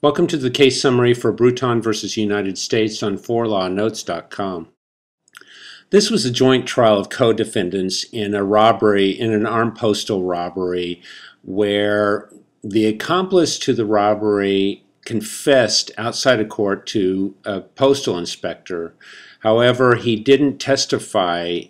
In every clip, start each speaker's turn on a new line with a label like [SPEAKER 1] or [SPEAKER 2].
[SPEAKER 1] Welcome to the case summary for Bruton versus United States on 4lawnotes.com. This was a joint trial of co-defendants in a robbery, in an armed postal robbery, where the accomplice to the robbery confessed outside of court to a postal inspector. However, he didn't testify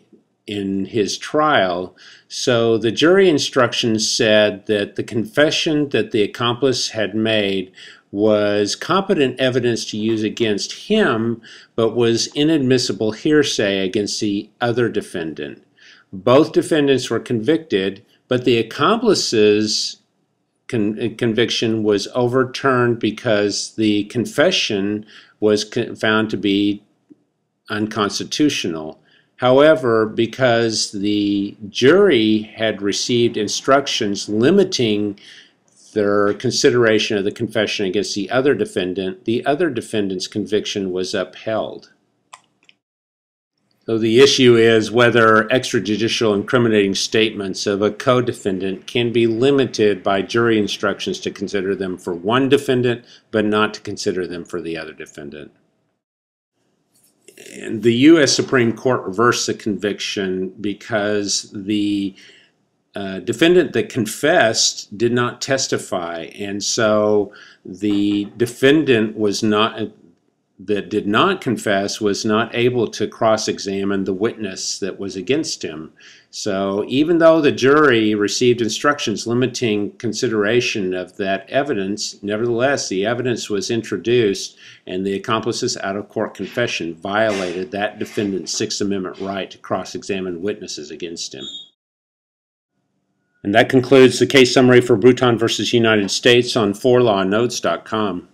[SPEAKER 1] in his trial, so the jury instructions said that the confession that the accomplice had made was competent evidence to use against him, but was inadmissible hearsay against the other defendant. Both defendants were convicted, but the accomplice's conviction was overturned because the confession was found to be unconstitutional. However, because the jury had received instructions limiting their consideration of the confession against the other defendant's conviction was upheld. So the issue is whether extrajudicial incriminating statements of a co-defendant can be limited by jury instructions to consider them for one defendant, but not to consider them for the other defendant. And the U.S. Supreme Court reversed the conviction because the defendant that confessed did not testify, and so the defendant that did not confess was not able to cross-examine the witness that was against him. So even though the jury received instructions limiting consideration of that evidence, nevertheless the evidence was introduced, and the accomplice's out-of-court confession violated that defendant's Sixth Amendment right to cross-examine witnesses against him. And that concludes the case summary for Bruton versus United States on 4lawnotes.com.